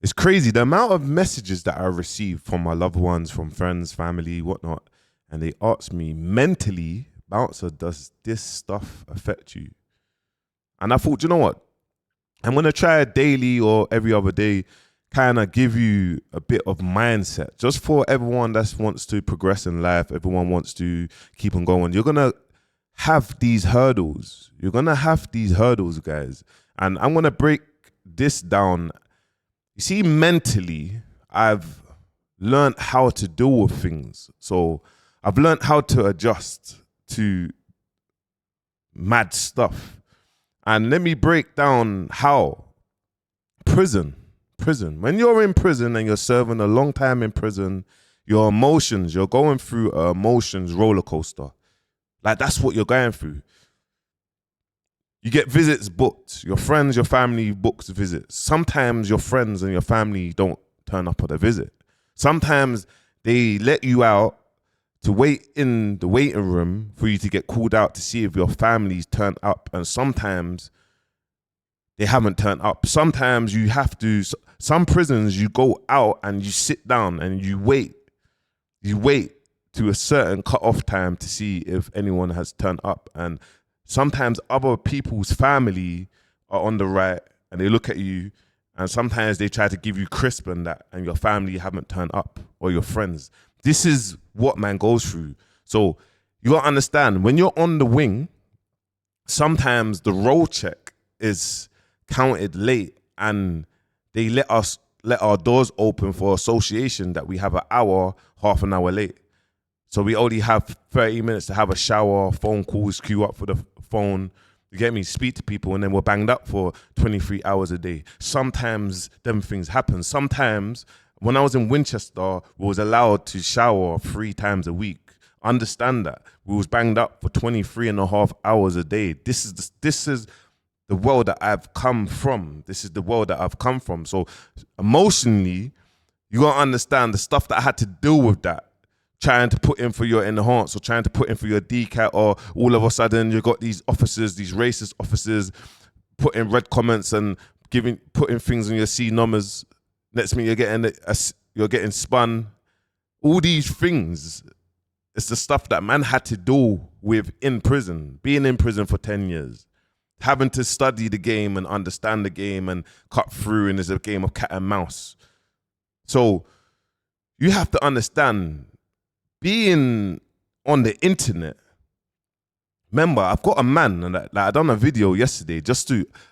It's crazy the amount of messages that I receive from my loved ones, from friends, family, whatnot, and they ask me mentally, Bouncer, does this stuff affect you? And I thought, you know what? I'm gonna try it daily or every other day, kind of give you a bit of mindset, just for everyone that wants to progress in life. Everyone wants to keep on going. You're gonna have these hurdles. You're gonna have these hurdles, guys. And I'm gonna break this down. You see, mentally, I've learned how to deal with things. So I've learned how to adjust to mad stuff. And let me break down how. Prison. When you're in prison and you're serving a long time in prison, your emotions, you're going through an emotions roller coaster. Like, that's what you're going through. You get visits booked. Your friends, your family books visits. Sometimes your friends and your family don't turn up at a visit. Sometimes they let you out to wait in the waiting room for you to get called out to see if your family's turned up. And sometimes they haven't turned up. Sometimes you have to, some prisons you go out and you sit down and you wait. You wait to a certain cut-off time to see if anyone has turned up. And sometimes other people's family are on the right and they look at you, and sometimes they try to give you crisp and that, and your family haven't turned up, or your friends. This is what man goes through. So you gotta understand, when you're on the wing, sometimes the roll check is counted late and they let our doors open for association that we have an hour, half an hour late. So we only have 30 minutes to have a shower, phone calls, queue up for the phone, you get me, speak to people, and then we're banged up for 23 hours a day. Sometimes them things happen. Sometimes when I was in Winchester, we was allowed to shower 3 times a week. Understand that. We was banged up for 23 and a half hours a day. This is the world that I've come from. This is the world that I've come from. So emotionally, you gotta understand the stuff that I had to deal with that. Trying to put in for your enhance or trying to put in for your DCAT, or all of a sudden you got these officers, these racist officers, putting red comments and putting things on your C numbers. Next minute you're getting spun. All these things, it's the stuff that man had to deal with in prison, being in prison for 10 years, having to study the game and understand the game and cut through, and it's a game of cat and mouse. So you have to understand, being on the internet, remember, I've got a man, and I done a video yesterday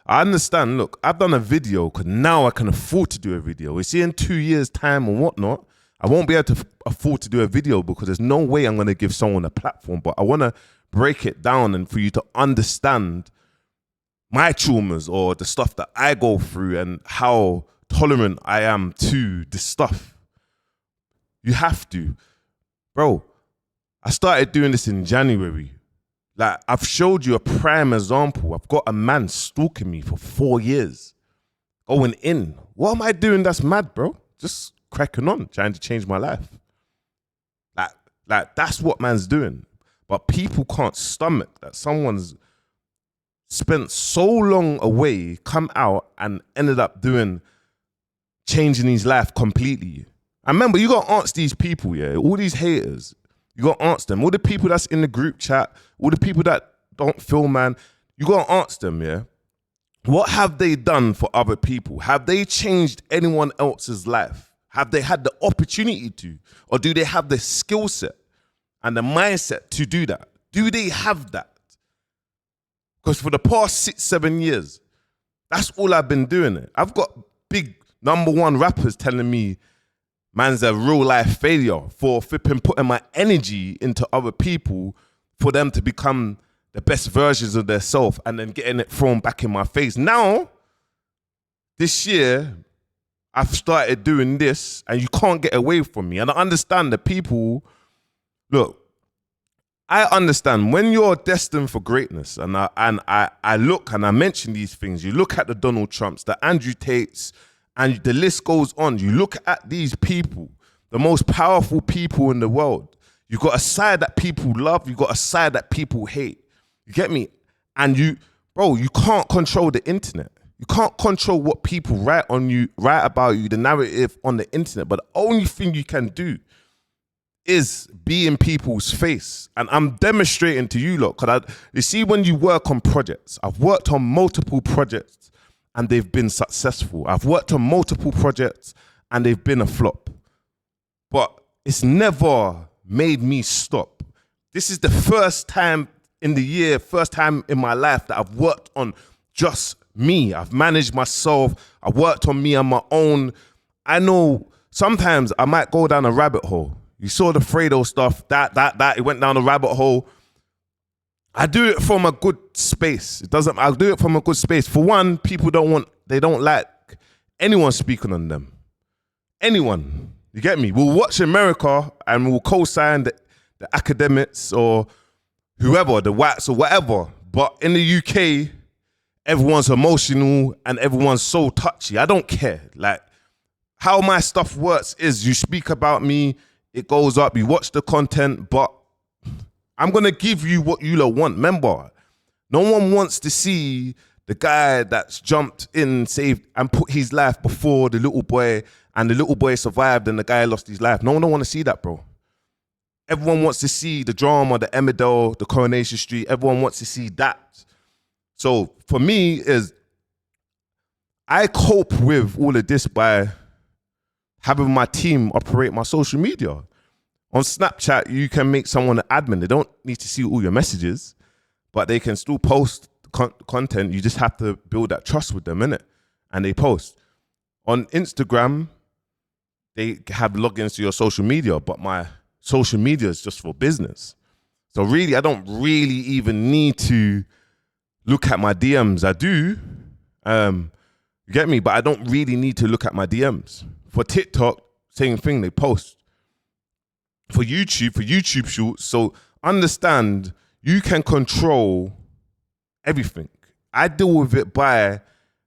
I understand, look, I've done a video because now I can afford to do a video. You see, in 2 years' time and whatnot, I won't be able to afford to do a video because there's no way I'm going to give someone a platform. But I want to break it down and for you to understand my traumas or the stuff that I go through and how tolerant I am to this stuff. You have to. Bro, I started doing this in January. Like, I've showed you a prime example. I've got a man stalking me for 4 years, going in. What am I doing that's mad, bro? Just cracking on, trying to change my life. Like that's what man's doing. But people can't stomach that someone's spent so long away, come out and ended up changing his life completely. And remember, you got to answer these people, yeah? All these haters, you got to answer them. All the people that's in the group chat, all the people that don't feel, man, you got to answer them, yeah? What have they done for other people? Have they changed anyone else's life? Have they had the opportunity to? Or do they have the skill set and the mindset to do that? Do they have that? Because for the past 6-7 years, that's all I've been doing. I've got big #1 rappers telling me, man's a real life failure for flipping putting my energy into other people for them to become the best versions of themselves and then getting it thrown back in my face. Now, this year, I've started doing this and you can't get away from me. And I understand that people, look, I understand when you're destined for greatness, and I look and I mention these things. You look at the Donald Trumps, the Andrew Tates, and the list goes on. You look at these people, the most powerful people in the world. You got a side that people love. You got a side that people hate. You get me? And you can't control the internet. You can't control what people write about you, the narrative on the internet. But the only thing you can do is be in people's face. And I'm demonstrating to you lot, because you see, when you work on projects, I've worked on multiple projects and they've been successful. I've worked on multiple projects and they've been a flop. But it's never made me stop. This is the first time in the year, first time in my life that I've worked on just me. I've managed myself. I worked on me on my own. I know sometimes I might go down a rabbit hole. You saw the Fredo stuff, that, it went down a rabbit hole. I do it from a good space. I'll do it from a good space. For one, people don't like anyone speaking on them. Anyone, you get me? We'll watch America and we'll co-sign the academics or whoever, the whites or whatever. But in the UK, everyone's emotional and everyone's so touchy. I don't care. Like, how my stuff works is you speak about me, it goes up, you watch the content, but I'm going to give you what you lot want. Remember, no one wants to see the guy that's jumped in, saved, and put his life before the little boy, and the little boy survived and the guy lost his life. No one don't want to see that, bro. Everyone wants to see the drama, the Emmerdale, the Coronation Street. Everyone wants to see that. So for me, I cope with all of this by having my team operate my social media. On Snapchat, you can make someone an admin. They don't need to see all your messages, but they can still post content. You just have to build that trust with them, innit? And they post. On Instagram, they have logins to your social media, but my social media is just for business. So really, I don't really even need to look at my DMs. I do, you get me? But I don't really need to look at my DMs. For TikTok, same thing, they post. For YouTube shorts, so understand you can control everything. I deal with it by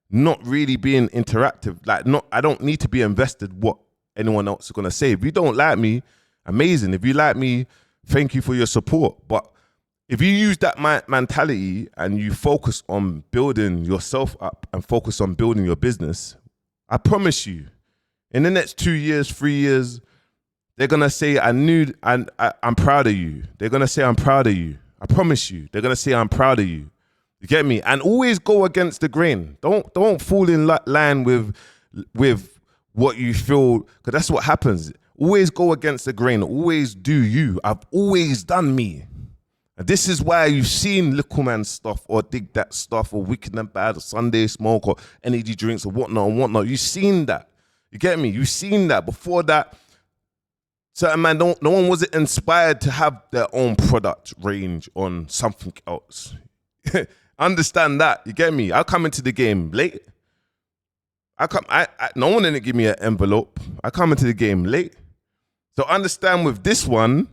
not really being interactive. I don't need to be invested what anyone else is gonna say. If you don't like me, amazing. If you like me, thank you for your support. But if you use that mentality and you focus on building yourself up and focus on building your business, I promise you, in the next 2 years, 3 years, they're going to say, I'm proud of you. They're going to say, I'm proud of you. I promise you. They're going to say, I'm proud of you. You get me? And always go against the grain. Don't fall in line with what you feel, because that's what happens. Always go against the grain. Always do you. I've always done me. And this is why you've seen Little Man stuff or Dig That stuff or Wicked and Bad or Sunday Smoke or energy drinks or whatnot. You've seen that. You get me? You've seen that. Before that, certain man, no one wasn't inspired to have their own product range on something else. Understand that. You get me? I come into the game late. No one didn't give me an envelope. I come into the game late. So understand with this one,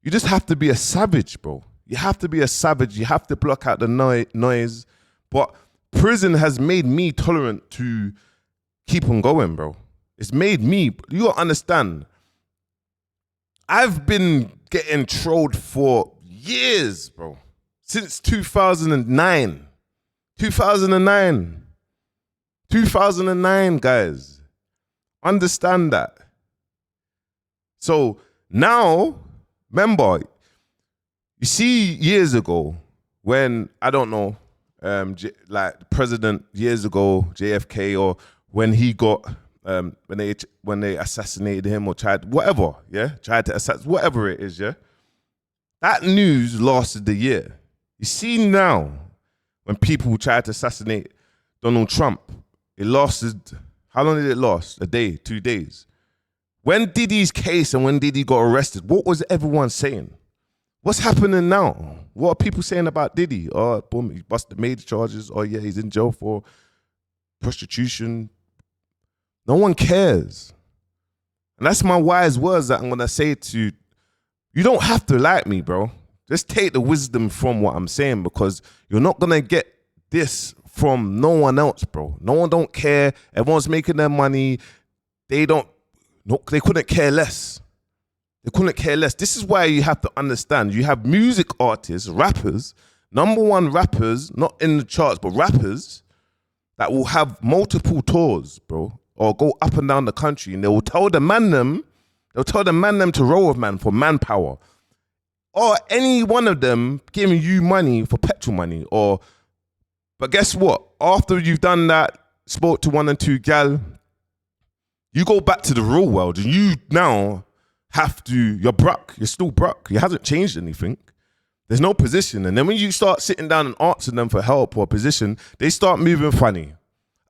you just have to be a savage, bro. You have to be a savage. You have to block out the noise. But prison has made me tolerant to keep on going, bro. It's made me, you gotta understand, I've been getting trolled for years, bro. Since 2009. 2009, guys. Understand that. So now, remember, you see years ago when, I don't know, like the president years ago, JFK, or when he got, when they assassinated him or tried to assassinate, whatever it is, yeah? That news lasted a year. You see now, when people tried to assassinate Donald Trump, it lasted, how long did it last? A day, 2 days. When Diddy's case and when Diddy got arrested, what was everyone saying? What's happening now? What are people saying about Diddy? Oh, boom, he busted major charges. Oh, yeah, he's in jail for prostitution. No one cares. And that's my wise words that I'm going to say to you. You don't have to like me, bro. Just take the wisdom from what I'm saying, because you're not going to get this from no one else, bro. No one don't care. Everyone's making their money. They couldn't care less. They couldn't care less. This is why you have to understand. You have music artists, rappers, #1 rappers, not in the charts, but rappers that will have multiple tours, bro, or go up and down the country, and they will tell the man them to roll with man for manpower, or any one of them giving you money for petrol money, but guess what? After you've done that, spoke to 1 and 2 gal, you go back to the real world, and you now you're broke. You're still broke. You hasn't changed anything. There's no position. And then when you start sitting down and asking them for help or position, they start moving funny.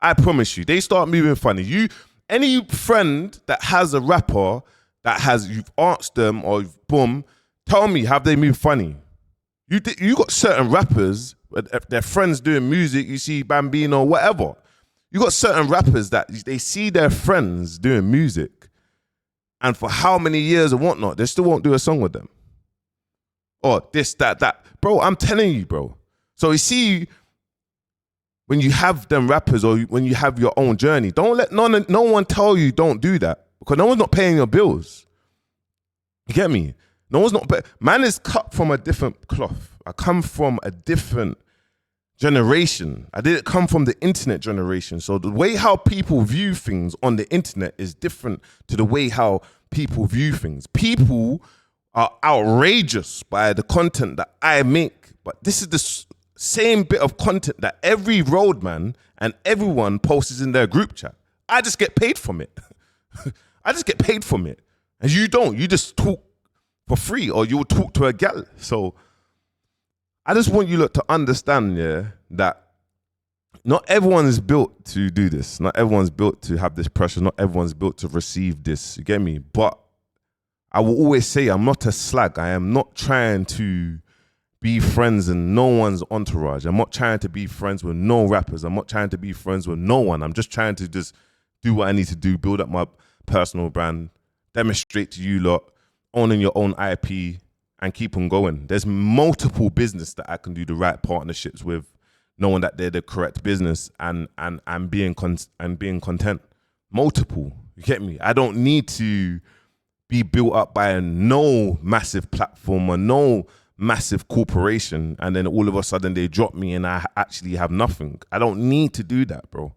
I promise you, they start moving funny. Any friend that has a rapper you've asked them or boom, tell me, have they moved funny? You got certain rappers, if their friends doing music, you see Bambino, whatever. You got certain rappers that they see their friends doing music, and for how many years and whatnot, they still won't do a song with them. Or this, that. Bro, I'm telling you, bro. So you see, when you have them rappers or when you have your own journey, don't let no one tell you don't do that, because no one's not paying your bills. You get me? No one's not. Man is cut from a different cloth. I come from a different generation. I didn't come from the internet generation. So the way how people view things on the internet is different to the way how people view things. People are outrageous by the content that I make, but this is the same bit of content that every roadman and everyone posts in their group chat. I just get paid from it. I just get paid from it. And you don't. You just talk for free, or you'll talk to a gal. So I just want you lot to understand, that not everyone is built to do this. Not everyone's built to have this pressure. Not everyone's built to receive this. You get me? But I will always say I'm not a slag. I am not trying to be friends in no one's entourage. I'm not trying to be friends with no rappers. I'm not trying to be friends with no one. I'm just trying to just do what I need to do, build up my personal brand, demonstrate to you lot, owning your own IP, and keep on going. There's multiple business that I can do the right partnerships with, knowing that they're the correct business and being content. Multiple. You get me? I don't need to be built up by no massive platform or no massive corporation, and then all of a sudden they drop me and I actually have nothing. I don't need to do that, bro.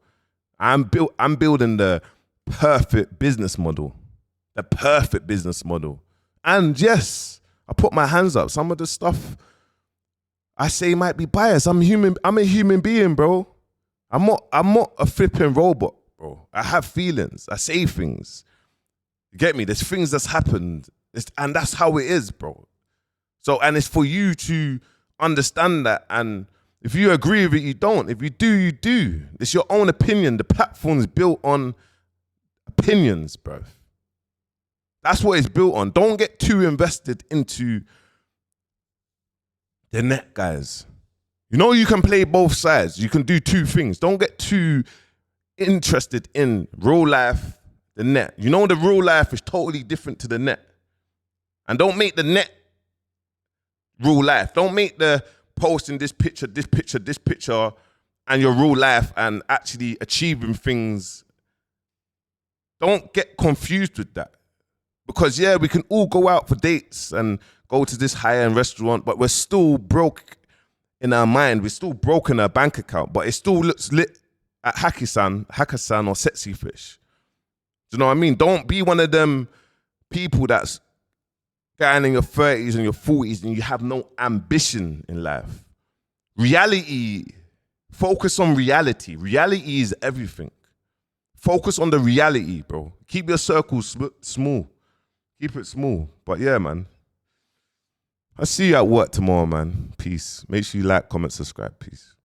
I'm building the perfect business model. The perfect business model. And yes, I put my hands up. Some of the stuff I say might be biased. I'm a human being, bro. I'm not a flipping robot, bro. I have feelings. I say things. You get me? There's things that's happened, and that's how it is, bro. So, and it's for you to understand that. And if you agree with it, you don't. If you do, you do. It's your own opinion. The platform's built on opinions, bro. That's what it's built on. Don't get too invested into the net, guys. You know you can play both sides. You can do two things. Don't get too interested in real life, the net. You know the real life is totally different to the net. And don't make the net real life. Don't make the posting this picture, and your real life and actually achieving things. Don't get confused with that. Because yeah, we can all go out for dates and go to this high-end restaurant, but we're still broke in our mind. We're still broke in our bank account, but it still looks lit at Hakkasan or Sexy Fish. Do you know what I mean? Don't be one of them people that's going in your 30s and your 40s and you have no ambition in life. Reality, focus on reality. Reality is everything. Focus on the reality, bro. Keep your circles small. Keep it small. But yeah, man. I'll see you at work tomorrow, man. Peace. Make sure you like, comment, subscribe. Peace.